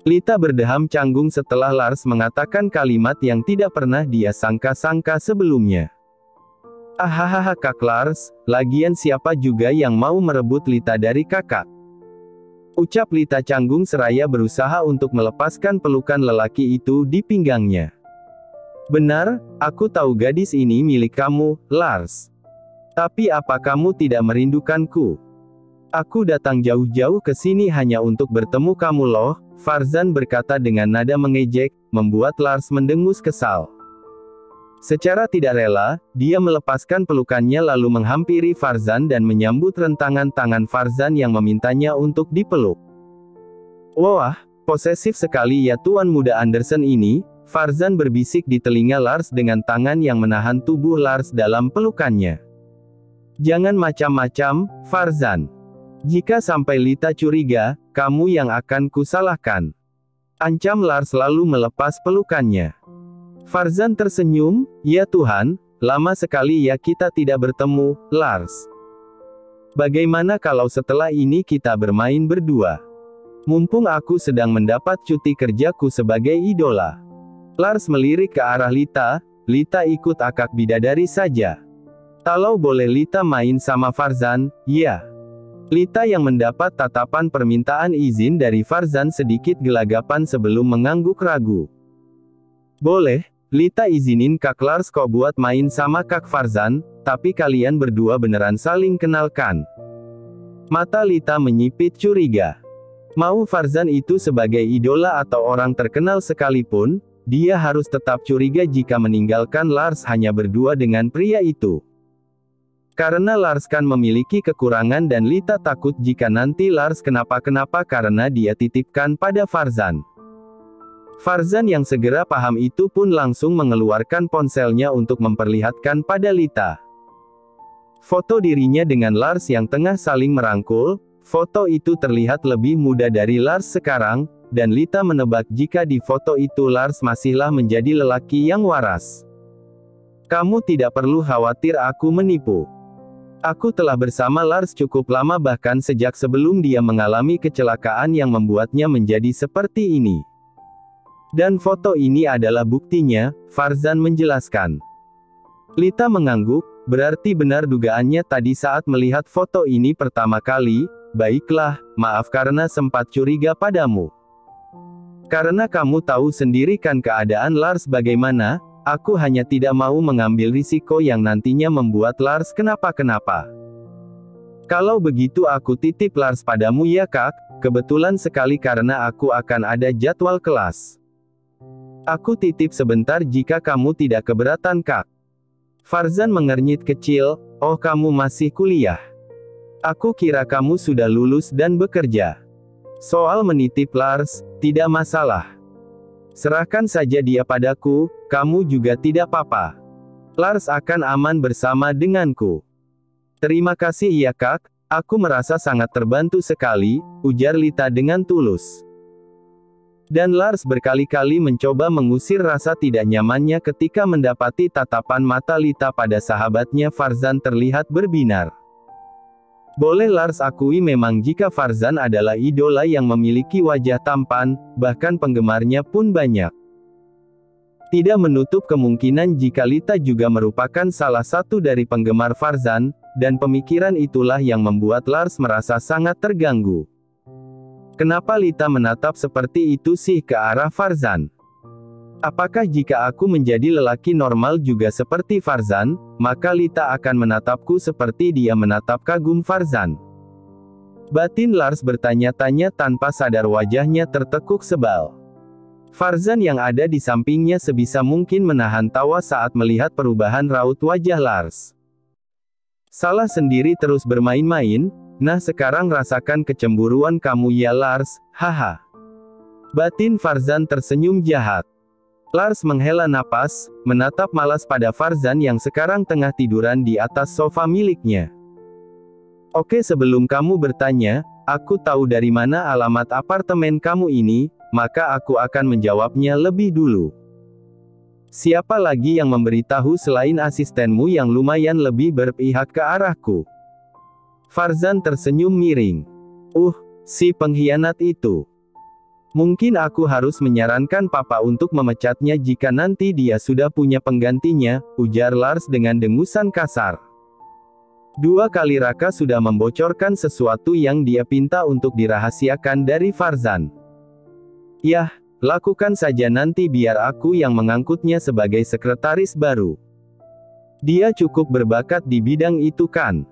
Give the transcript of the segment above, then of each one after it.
Lita berdeham canggung setelah Lars mengatakan kalimat yang tidak pernah dia sangka-sangka sebelumnya. Ahahaha Kak Lars, lagian siapa juga yang mau merebut Lita dari kakak? Ucap Lita canggung seraya berusaha untuk melepaskan pelukan lelaki itu di pinggangnya. Benar, aku tahu gadis ini milik kamu, Lars. Tapi apa kamu tidak merindukanku? Aku datang jauh-jauh ke sini hanya untuk bertemu kamu loh, Farzan berkata dengan nada mengejek, membuat Lars mendengus kesal. Secara tidak rela, dia melepaskan pelukannya lalu menghampiri Farzan dan menyambut rentangan tangan Farzan yang memintanya untuk dipeluk. Wah, posesif sekali ya tuan muda Anderson ini, Farzan berbisik di telinga Lars dengan tangan yang menahan tubuh Lars dalam pelukannya. Jangan macam-macam, Farzan. Jika sampai Lita curiga, kamu yang akan kusalahkan. Ancam Lars lalu melepas pelukannya. Farzan tersenyum, ya Tuhan, lama sekali ya kita tidak bertemu, Lars. Bagaimana kalau setelah ini kita bermain berdua? Mumpung aku sedang mendapat cuti kerjaku sebagai idola. Lars melirik ke arah Lita, Lita ikut akak bidadari saja. Kalau boleh Lita main sama Farzan, ya. Lita yang mendapat tatapan permintaan izin dari Farzan sedikit gelagapan sebelum mengangguk ragu. Boleh, Lita izinin Kak Lars kok buat main sama Kak Farzan, tapi kalian berdua beneran saling kenalkan. Mata Lita menyipit curiga. Mau Farzan itu sebagai idola atau orang terkenal sekalipun, dia harus tetap curiga jika meninggalkan Lars hanya berdua dengan pria itu. Karena Lars kan memiliki kekurangan dan Lita takut jika nanti Lars kenapa-kenapa karena dia titipkan pada Farzan. Farzan yang segera paham itu pun langsung mengeluarkan ponselnya untuk memperlihatkan pada Lita. Foto dirinya dengan Lars yang tengah saling merangkul, foto itu terlihat lebih muda dari Lars sekarang, dan Lita menebak jika di foto itu Lars masihlah menjadi lelaki yang waras. Kamu tidak perlu khawatir aku menipu. Aku telah bersama Lars cukup lama bahkan sejak sebelum dia mengalami kecelakaan yang membuatnya menjadi seperti ini. Dan foto ini adalah buktinya, Farzan menjelaskan. Lita mengangguk, berarti benar dugaannya tadi saat melihat foto ini pertama kali, baiklah, maaf karena sempat curiga padamu. Karena kamu tahu sendiri kan keadaan Lars bagaimana, aku hanya tidak mau mengambil risiko yang nantinya membuat Lars kenapa-kenapa. Kalau begitu aku titip Lars padamu ya Kak, kebetulan sekali karena aku akan ada jadwal kelas. Aku titip sebentar jika kamu tidak keberatan Kak. Farzan mengernyit kecil, oh kamu masih kuliah. Aku kira kamu sudah lulus dan bekerja. Soal menitip Lars, tidak masalah. Serahkan saja dia padaku, kamu juga tidak apa-apa. Lars akan aman bersama denganku. Terima kasih ya Kak, aku merasa sangat terbantu sekali, ujar Lita dengan tulus. Dan Lars berkali-kali mencoba mengusir rasa tidak nyamannya ketika mendapati tatapan mata Lita pada sahabatnya Farzan terlihat berbinar. Boleh Lars akui memang jika Farzan adalah idola yang memiliki wajah tampan, bahkan penggemarnya pun banyak. Tidak menutup kemungkinan jika Lita juga merupakan salah satu dari penggemar Farzan, dan pemikiran itulah yang membuat Lars merasa sangat terganggu. Kenapa Lita menatap seperti itu sih ke arah Farzan? Apakah jika aku menjadi lelaki normal juga seperti Farzan, maka Lita akan menatapku seperti dia menatap kagum Farzan? Batin Lars bertanya-tanya tanpa sadar wajahnya tertekuk sebal. Farzan yang ada di sampingnya sebisa mungkin menahan tawa saat melihat perubahan raut wajah Lars. Salah sendiri terus bermain-main, nah sekarang rasakan kecemburuan kamu ya Lars, haha. Batin Farzan tersenyum jahat. Lars menghela napas, menatap malas pada Farzan yang sekarang tengah tiduran di atas sofa miliknya. Oke sebelum kamu bertanya, aku tahu dari mana alamat apartemen kamu ini, maka aku akan menjawabnya lebih dulu. Siapa lagi yang memberitahu selain asistenmu yang lumayan lebih berpihak ke arahku? Farzan tersenyum miring. Si pengkhianat itu. Mungkin aku harus menyarankan papa untuk memecatnya jika nanti dia sudah punya penggantinya, ujar Lars dengan dengusan kasar. 2 kali Raka sudah membocorkan sesuatu yang dia pinta untuk dirahasiakan dari Farzan. Yah, lakukan saja nanti biar aku yang mengangkutnya sebagai sekretaris baru. Dia cukup berbakat di bidang itu kan?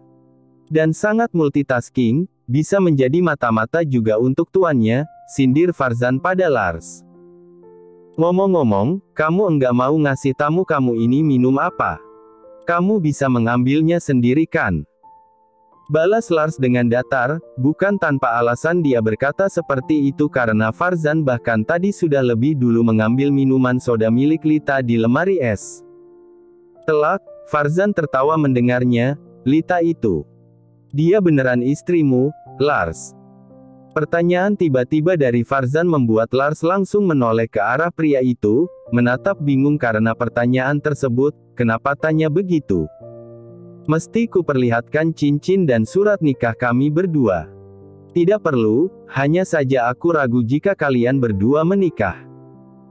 Dan sangat multitasking, bisa menjadi mata-mata juga untuk tuannya, sindir Farzan pada Lars. Ngomong-ngomong, kamu enggak mau ngasih tamu kamu ini minum apa? Kamu bisa mengambilnya sendiri kan? Balas Lars dengan datar, bukan tanpa alasan dia berkata seperti itu karena Farzan bahkan tadi sudah lebih dulu mengambil minuman soda milik Lita di lemari es. Telak, Farzan tertawa mendengarnya. Lita itu. Dia beneran istrimu, Lars? Pertanyaan tiba-tiba dari Farzan membuat Lars langsung menoleh ke arah pria itu, menatap bingung karena pertanyaan tersebut. Kenapa tanya begitu? Mesti ku perlihatkan cincin dan surat nikah kami berdua. Tidak perlu, hanya saja aku ragu jika kalian berdua menikah.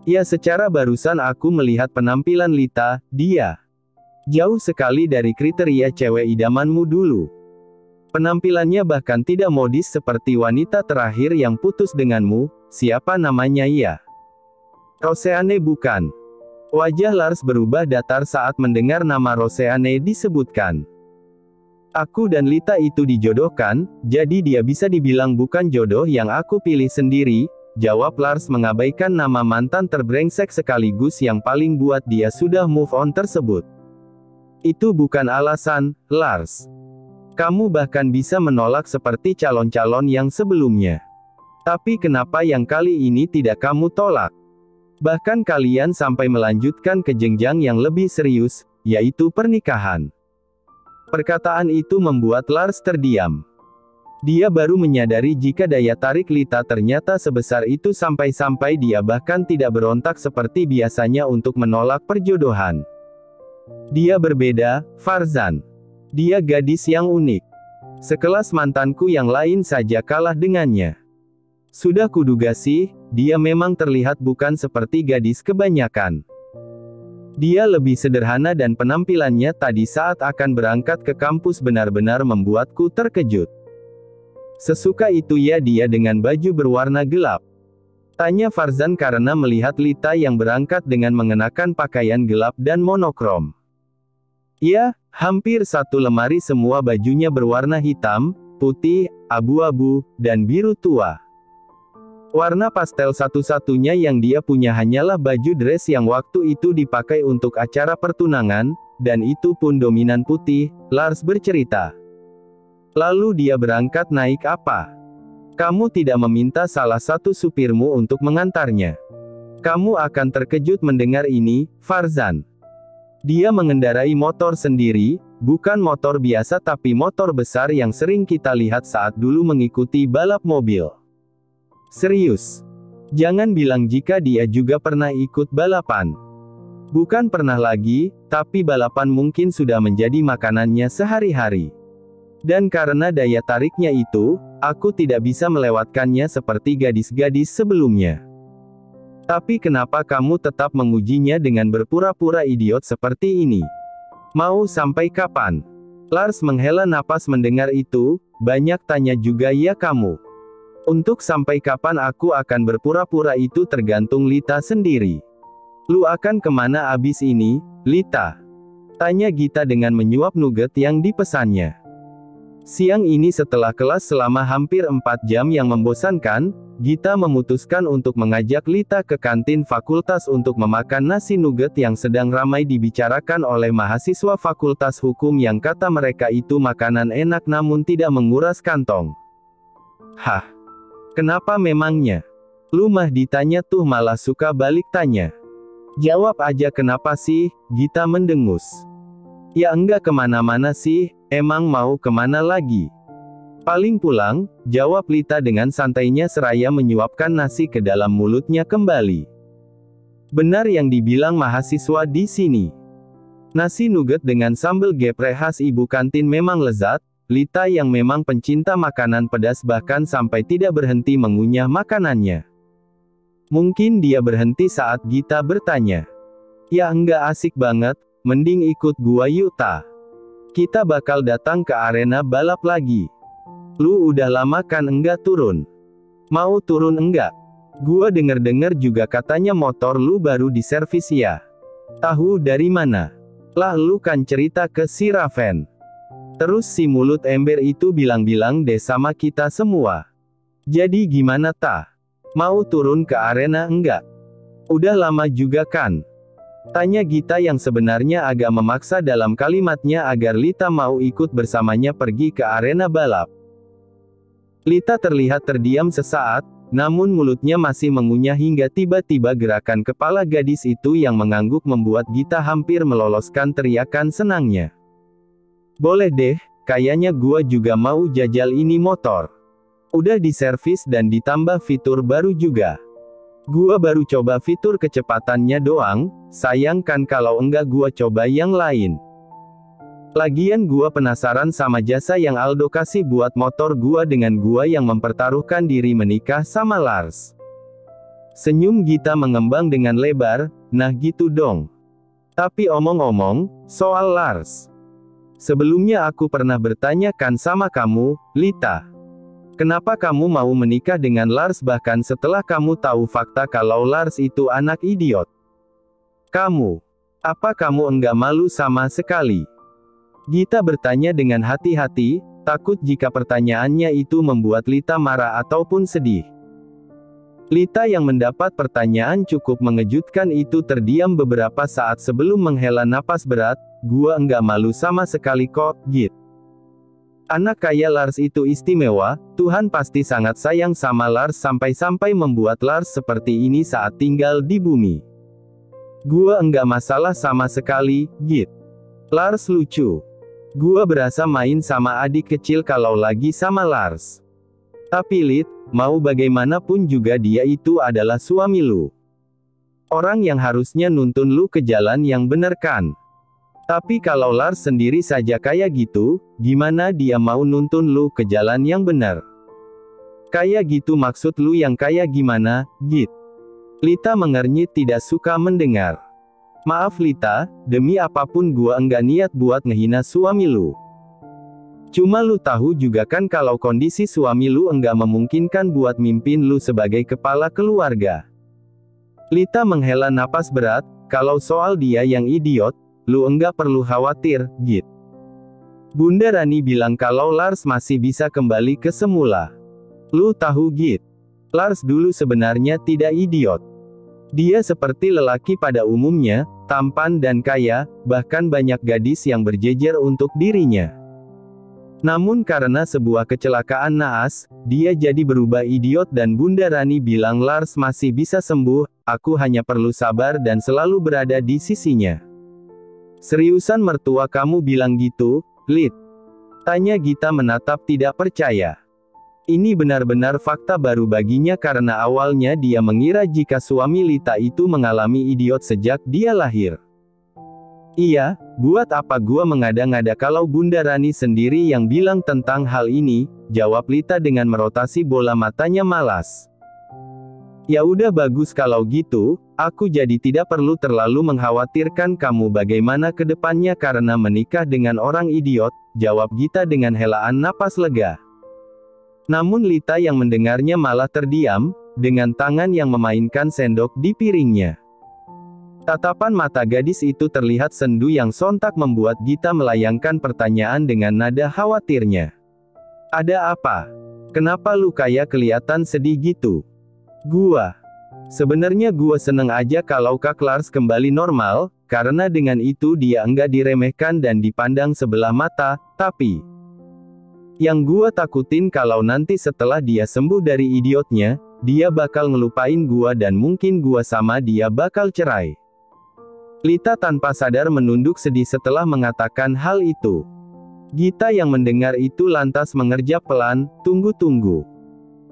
Ya, secara barusan aku melihat penampilan Lita, dia jauh sekali dari kriteria cewek idamanmu dulu. Penampilannya bahkan tidak modis seperti wanita terakhir yang putus denganmu. Siapa namanya ya? Roseanne bukan? Wajah Lars berubah datar saat mendengar nama Roseanne disebutkan. Aku dan Lita itu dijodohkan, jadi dia bisa dibilang bukan jodoh yang aku pilih sendiri, jawab Lars mengabaikan nama mantan terbrengsek sekaligus yang paling buat dia sudah move on tersebut. Itu bukan alasan, Lars. Kamu bahkan bisa menolak seperti calon-calon yang sebelumnya. Tapi kenapa yang kali ini tidak kamu tolak? Bahkan kalian sampai melanjutkan ke jenjang yang lebih serius, yaitu pernikahan. Perkataan itu membuat Lars terdiam. Dia baru menyadari jika daya tarik Lita ternyata sebesar itu sampai-sampai dia bahkan tidak berontak seperti biasanya untuk menolak perjodohan. Dia berbeda, Farzan. Dia gadis yang unik. Sekelas mantanku yang lain saja kalah dengannya. Sudah kuduga sih, dia memang terlihat bukan seperti gadis kebanyakan. Dia lebih sederhana dan penampilannya tadi saat akan berangkat ke kampus benar-benar membuatku terkejut. Sesuka itu ya dia dengan baju berwarna gelap? Tanya Farzan karena melihat Lita yang berangkat dengan mengenakan pakaian gelap dan monokrom. Ya, hampir satu lemari semua bajunya berwarna hitam, putih, abu-abu, dan biru tua. Warna pastel satu-satunya yang dia punya hanyalah baju dress yang waktu itu dipakai untuk acara pertunangan, dan itu pun dominan putih, Lars bercerita. Lalu dia berangkat naik apa? Kamu tidak meminta salah satu supirmu untuk mengantarnya. Kamu akan terkejut mendengar ini, Farzan. Dia mengendarai motor sendiri, bukan motor biasa tapi motor besar yang sering kita lihat saat dulu mengikuti balap mobil. Serius. Jangan bilang jika dia juga pernah ikut balapan. Bukan pernah lagi, tapi balapan mungkin sudah menjadi makanannya sehari-hari. Dan karena daya tariknya itu, aku tidak bisa melewatkannya seperti gadis-gadis sebelumnya. Tapi kenapa kamu tetap mengujinya dengan berpura-pura idiot seperti ini? Mau sampai kapan? Lars menghela napas mendengar itu, banyak tanya juga ya kamu. Untuk sampai kapan aku akan berpura-pura itu tergantung Lita sendiri. Lu akan kemana abis ini, Lita? Tanya Gita dengan menyuap nugget yang dipesannya. Siang ini setelah kelas selama hampir 4 jam yang membosankan, Gita memutuskan untuk mengajak Lita ke kantin fakultas untuk memakan nasi nugget yang sedang ramai dibicarakan oleh mahasiswa fakultas hukum yang kata mereka itu makanan enak namun tidak menguras kantong. Hah? Kenapa memangnya? Lu mah ditanya tuh malah suka balik tanya. Jawab aja kenapa sih, Gita mendengus. Ya enggak kemana-mana sih, emang mau kemana lagi? Paling pulang, jawab Lita dengan santainya seraya menyuapkan nasi ke dalam mulutnya kembali. Benar yang dibilang mahasiswa di sini. Nasi nugget dengan sambal geprek khas ibu kantin memang lezat, Lita yang memang pencinta makanan pedas bahkan sampai tidak berhenti mengunyah makanannya. Mungkin dia berhenti saat Gita bertanya. Ya enggak asik banget, mending ikut gua yuk ta. Kita bakal datang ke arena balap lagi. Lu udah lama kan enggak turun? Mau turun enggak? Gua denger-denger juga katanya motor lu baru diservis ya. Tahu dari mana? Lah lu kan cerita ke si Raven. Terus si mulut ember itu bilang-bilang deh sama kita semua. Jadi gimana ta? Mau turun ke arena enggak? Udah lama juga kan? Tanya Gita yang sebenarnya agak memaksa dalam kalimatnya agar Lita mau ikut bersamanya pergi ke arena balap. Lita terlihat terdiam sesaat, namun mulutnya masih mengunyah hingga tiba-tiba gerakan kepala gadis itu yang mengangguk membuat Gita hampir meloloskan teriakan senangnya. Boleh deh, kayaknya gua juga mau jajal ini motor. Udah diservis dan ditambah fitur baru juga. Gua baru coba fitur kecepatannya doang, sayang kan kalau enggak gua coba yang lain. Lagian gua penasaran sama jasa yang Aldo kasih buat motor gua dengan gua yang mempertaruhkan diri menikah sama Lars. Senyum Gita mengembang dengan lebar, nah gitu dong. Tapi omong-omong, soal Lars. Sebelumnya aku pernah bertanya kan sama kamu, Lita. Kenapa kamu mau menikah dengan Lars bahkan setelah kamu tahu fakta kalau Lars itu anak idiot? Apa kamu enggak malu sama sekali? Gita bertanya dengan hati-hati, takut jika pertanyaannya itu membuat Lita marah ataupun sedih. Lita yang mendapat pertanyaan cukup mengejutkan itu terdiam beberapa saat sebelum menghela napas berat, gua enggak malu sama sekali kok, Git. Anak kaya Lars itu istimewa, Tuhan pasti sangat sayang sama Lars sampai-sampai membuat Lars seperti ini saat tinggal di bumi. Gua enggak masalah sama sekali, Git. Lars lucu. Gua berasa main sama adik kecil kalau lagi sama Lars. Tapi Lit, mau bagaimanapun juga dia itu adalah suami lu. Orang yang harusnya nuntun lu ke jalan yang bener kan. Tapi kalau Lars sendiri saja kayak gitu, gimana dia mau nuntun lu ke jalan yang bener? Kayak gitu maksud lu yang kayak gimana, Git? Lita mengernyit tidak suka mendengar. Maaf Lita, demi apapun gua enggak niat buat ngehina suami lu. Cuma lu tahu juga kan kalau kondisi suami lu enggak memungkinkan buat mimpin lu sebagai kepala keluarga. Lita menghela napas berat, kalau soal dia yang idiot, lu enggak perlu khawatir, Git. Bunda Rani bilang kalau Lars masih bisa kembali ke semula. Lu tahu Git, Lars dulu sebenarnya tidak idiot. Dia seperti lelaki pada umumnya, tampan dan kaya, bahkan banyak gadis yang berjejer untuk dirinya. Namun karena sebuah kecelakaan naas, dia jadi berubah idiot dan Bunda Rani bilang Lars masih bisa sembuh, aku hanya perlu sabar dan selalu berada di sisinya. Seriusan mertua kamu bilang gitu, Lit? Tanya Gita menatap tidak percaya. Ini benar-benar fakta baru baginya karena awalnya dia mengira jika suami Lita itu mengalami idiot sejak dia lahir. Iya, buat apa gua mengada-ngada kalau Bunda Rani sendiri yang bilang tentang hal ini, jawab Lita dengan merotasi bola matanya malas. Ya udah bagus kalau gitu, aku jadi tidak perlu terlalu mengkhawatirkan kamu bagaimana ke depannya karena menikah dengan orang idiot, jawab Gita dengan helaan napas lega. Namun Lita yang mendengarnya malah terdiam, dengan tangan yang memainkan sendok di piringnya. Tatapan mata gadis itu terlihat sendu yang sontak membuat Gita melayangkan pertanyaan dengan nada khawatirnya. Ada apa? Kenapa lu kayak kelihatan sedih gitu? Sebenarnya gua seneng aja kalau Kak Lars kembali normal, karena dengan itu dia enggak diremehkan dan dipandang sebelah mata, tapi yang gua takutin kalau nanti setelah dia sembuh dari idiotnya, dia bakal ngelupain gua dan mungkin gua sama dia bakal cerai. Lita tanpa sadar menunduk sedih setelah mengatakan hal itu. Gita yang mendengar itu lantas mengerjap pelan, tunggu.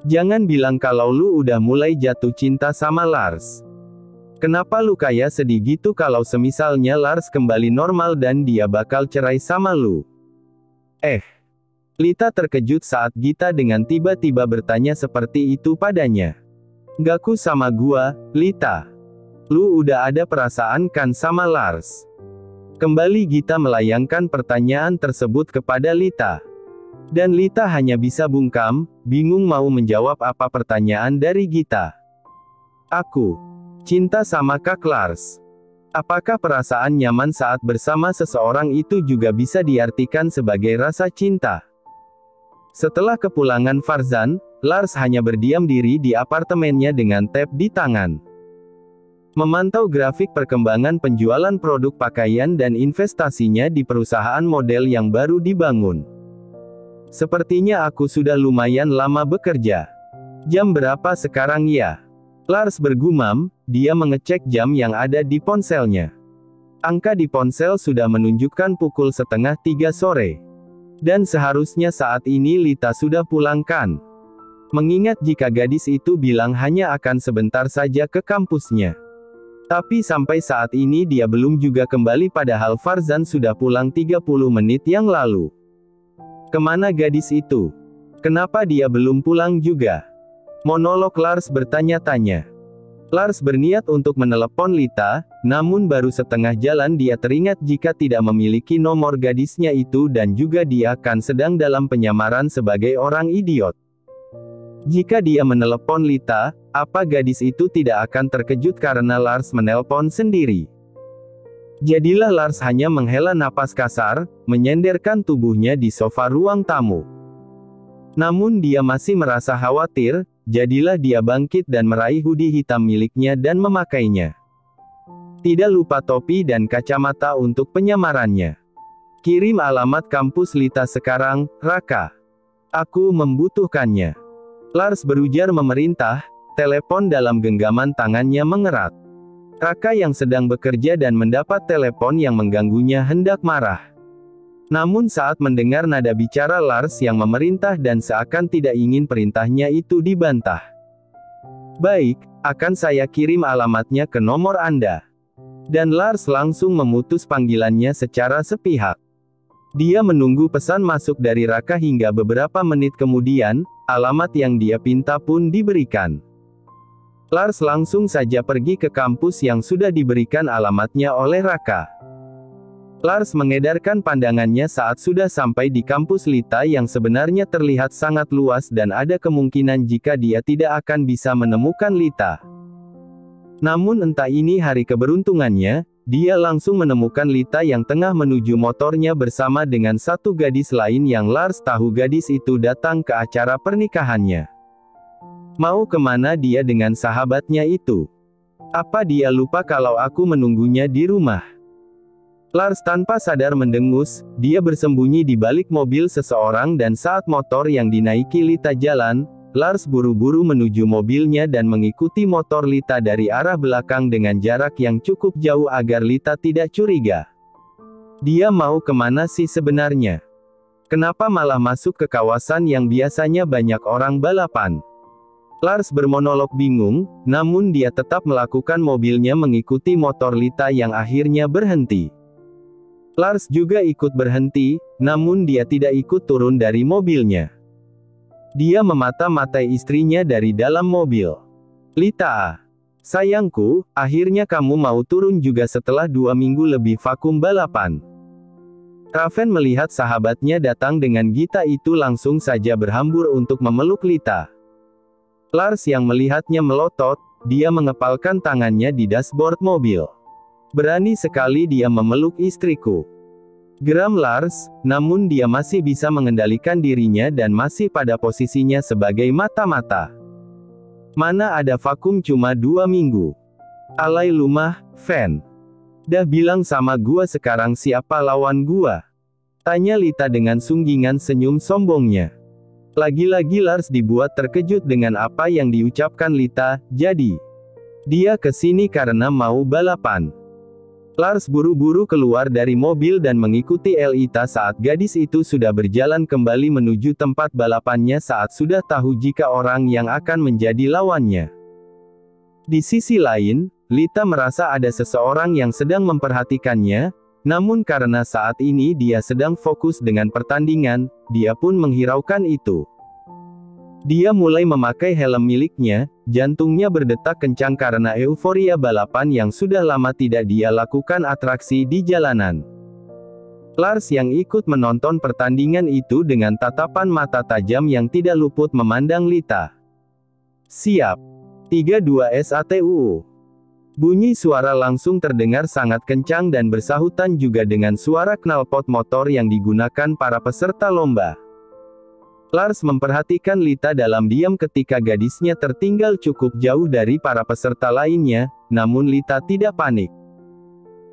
Jangan bilang kalau lu udah mulai jatuh cinta sama Lars. Kenapa lu kayak sedih gitu kalau semisalnya Lars kembali normal dan dia bakal cerai sama lu? Lita terkejut saat Gita dengan tiba-tiba bertanya seperti itu padanya. Gaku sama gua, Lita. Lu udah ada perasaan kan sama Lars? Kembali Gita melayangkan pertanyaan tersebut kepada Lita. Dan Lita hanya bisa bungkam, bingung mau menjawab apa pertanyaan dari Gita. Aku cinta sama Kak Lars. Apakah perasaan nyaman saat bersama seseorang itu juga bisa diartikan sebagai rasa cinta? Setelah kepulangan Farzan, Lars hanya berdiam diri di apartemennya dengan tab di tangan. Memantau grafik perkembangan penjualan produk pakaian dan investasinya di perusahaan model yang baru dibangun. Sepertinya aku sudah lumayan lama bekerja. Jam berapa sekarang ya? Lars bergumam, dia mengecek jam yang ada di ponselnya. Angka di ponsel sudah menunjukkan pukul 2:30 sore. Dan seharusnya saat ini Lita sudah pulang kan? Mengingat jika gadis itu bilang hanya akan sebentar saja ke kampusnya. Tapi sampai saat ini dia belum juga kembali padahal Farzan sudah pulang 30 menit yang lalu. Kemana gadis itu? Kenapa dia belum pulang juga? Monolog Lars bertanya-tanya. Lars berniat untuk menelepon Lita, namun baru setengah jalan dia teringat jika tidak memiliki nomor gadisnya itu dan juga dia kan sedang dalam penyamaran sebagai orang idiot. Jika dia menelepon Lita, apa gadis itu tidak akan terkejut karena Lars menelpon sendiri? Jadilah Lars hanya menghela napas kasar, menyenderkan tubuhnya di sofa ruang tamu. Namun dia masih merasa khawatir, jadilah dia bangkit dan meraih hoodie hitam miliknya dan memakainya. Tidak lupa topi dan kacamata untuk penyamarannya. Kirim alamat kampus Lita sekarang, Raka. Aku membutuhkannya. Lars berujar memerintah, telepon dalam genggaman tangannya mengerat. Raka yang sedang bekerja dan mendapat telepon yang mengganggunya hendak marah. Namun saat mendengar nada bicara Lars yang memerintah dan seakan tidak ingin perintahnya itu dibantah. Baik, akan saya kirim alamatnya ke nomor Anda. Dan Lars langsung memutus panggilannya secara sepihak. Dia menunggu pesan masuk dari Raka hingga beberapa menit kemudian, alamat yang dia pinta pun diberikan. Lars langsung saja pergi ke kampus yang sudah diberikan alamatnya oleh Raka. Lars mengedarkan pandangannya saat sudah sampai di kampus Lita yang sebenarnya terlihat sangat luas dan ada kemungkinan jika dia tidak akan bisa menemukan Lita. Namun entah ini hari keberuntungannya, dia langsung menemukan Lita yang tengah menuju motornya bersama dengan satu gadis lain yang Lars tahu gadis itu datang ke acara pernikahannya. Mau kemana dia dengan sahabatnya itu? Apa dia lupa kalau aku menunggunya di rumah? Lars tanpa sadar mendengus, dia bersembunyi di balik mobil seseorang dan saat motor yang dinaiki Lita jalan, Lars buru-buru menuju mobilnya dan mengikuti motor Lita dari arah belakang dengan jarak yang cukup jauh agar Lita tidak curiga. Dia mau kemana sih sebenarnya? Kenapa malah masuk ke kawasan yang biasanya banyak orang balapan? Lars bermonolog bingung, namun dia tetap melakukan mobilnya mengikuti motor Lita yang akhirnya berhenti. Lars juga ikut berhenti, namun dia tidak ikut turun dari mobilnya. Dia memata-matai istrinya dari dalam mobil. Lita, sayangku, akhirnya kamu mau turun juga setelah 2 minggu lebih vakum balapan. Raven melihat sahabatnya datang dengan Gita itu langsung saja berhambur untuk memeluk Lita. Lars yang melihatnya melotot, dia mengepalkan tangannya di dashboard mobil. Berani sekali dia memeluk istriku. Geram Lars, namun dia masih bisa mengendalikan dirinya dan masih pada posisinya sebagai mata-mata. Mana ada vakum cuma 2 minggu. Alay lumah, Van. Dah bilang sama gua sekarang siapa lawan gua? Tanya Lita dengan sunggingan senyum sombongnya. Lagi-lagi Lars dibuat terkejut dengan apa yang diucapkan Lita, jadi dia kesini karena mau balapan. Lars buru-buru keluar dari mobil dan mengikuti Lita saat gadis itu sudah berjalan kembali menuju tempat balapannya saat sudah tahu jika orang yang akan menjadi lawannya. Di sisi lain, Lita merasa ada seseorang yang sedang memperhatikannya, Namun karena saat ini dia sedang fokus dengan pertandingan, dia pun menghiraukan itu. Dia mulai memakai helm miliknya, jantungnya berdetak kencang karena euforia balapan yang sudah lama tidak dia lakukan atraksi di jalanan. Lars yang ikut menonton pertandingan itu dengan tatapan mata tajam yang tidak luput memandang Lita. Siap. 32 SATUU. Bunyi suara langsung terdengar sangat kencang dan bersahutan juga dengan suara knalpot motor yang digunakan para peserta lomba. Lars memperhatikan Lita dalam diam ketika gadisnya tertinggal cukup jauh dari para peserta lainnya, namun Lita tidak panik.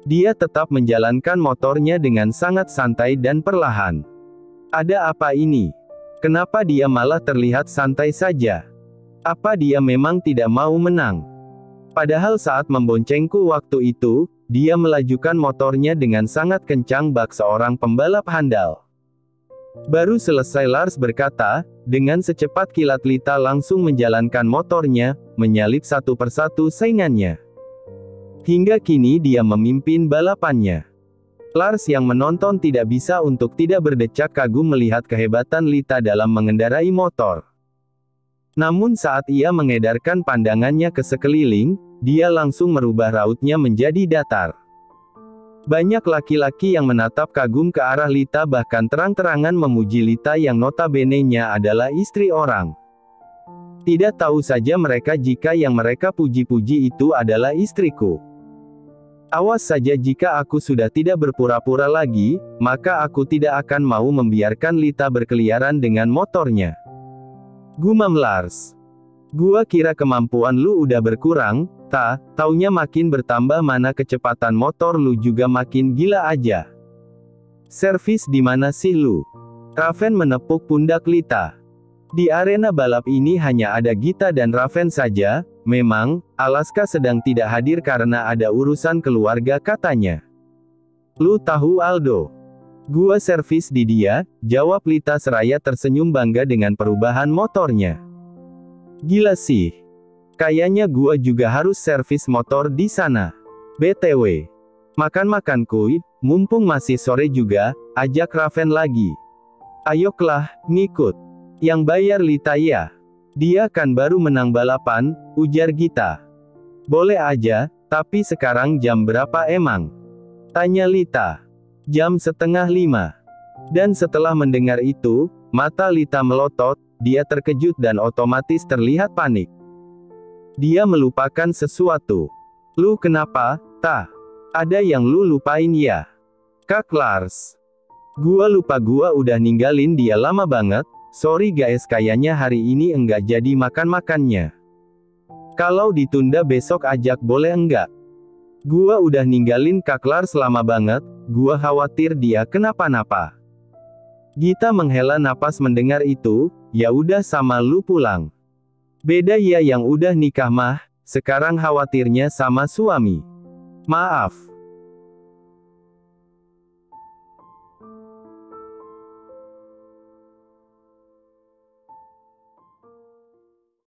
Dia tetap menjalankan motornya dengan sangat santai dan perlahan. Ada apa ini? Kenapa dia malah terlihat santai saja? Apa dia memang tidak mau menang? Padahal saat memboncengku waktu itu, dia melajukan motornya dengan sangat kencang bak seorang pembalap handal. Baru selesai Lars berkata, dengan secepat kilat Lita langsung menjalankan motornya, menyalip satu persatu saingannya. Hingga kini dia memimpin balapannya. Lars yang menonton tidak bisa untuk tidak berdecak kagum melihat kehebatan Lita dalam mengendarai motor. Namun saat ia mengedarkan pandangannya ke sekeliling, dia langsung merubah rautnya menjadi datar. Banyak laki-laki yang menatap kagum ke arah Lita bahkan terang-terangan memuji Lita yang notabene-nya adalah istri orang. Tidak tahu saja mereka jika yang mereka puji-puji itu adalah istriku. Awas saja jika aku sudah tidak berpura-pura lagi, maka aku tidak akan mau membiarkan Lita berkeliaran dengan motornya. Gumam Lars. Gua kira kemampuan lu udah berkurang, taunya makin bertambah, mana kecepatan motor lu juga makin gila aja. Servis di mana sih lu? Raven menepuk pundak Lita. Di arena balap ini hanya ada Gita dan Raven saja, memang, Alaska sedang tidak hadir karena ada urusan keluarga katanya. Lu tahu Aldo? Gua servis di dia, jawab Lita seraya tersenyum bangga dengan perubahan motornya. Gila sih. Kayaknya gua juga harus servis motor di sana. BTW. Makan-makan kuy, mumpung masih sore juga, ajak Raven lagi. Ayoklah, ngikut. Yang bayar Lita ya. Dia kan baru menang balapan, ujar Gita. Boleh aja, tapi sekarang jam berapa emang? Tanya Lita. Jam 4:30. Dan setelah mendengar itu, mata Lita melotot, dia terkejut dan otomatis terlihat panik. Dia melupakan sesuatu. Lu kenapa, Ada yang lu lupain ya? Kak Lars. Gua lupa gua udah ninggalin dia lama banget, sorry guys kayaknya hari ini enggak jadi makan-makannya. Kalau ditunda besok ajak boleh enggak? Gua udah ninggalin Kak Lars lama banget, gua khawatir dia kenapa-napa. Gita menghela napas mendengar itu, ya udah sama lu pulang. Beda ya yang udah nikah mah, sekarang khawatirnya sama suami. Maaf.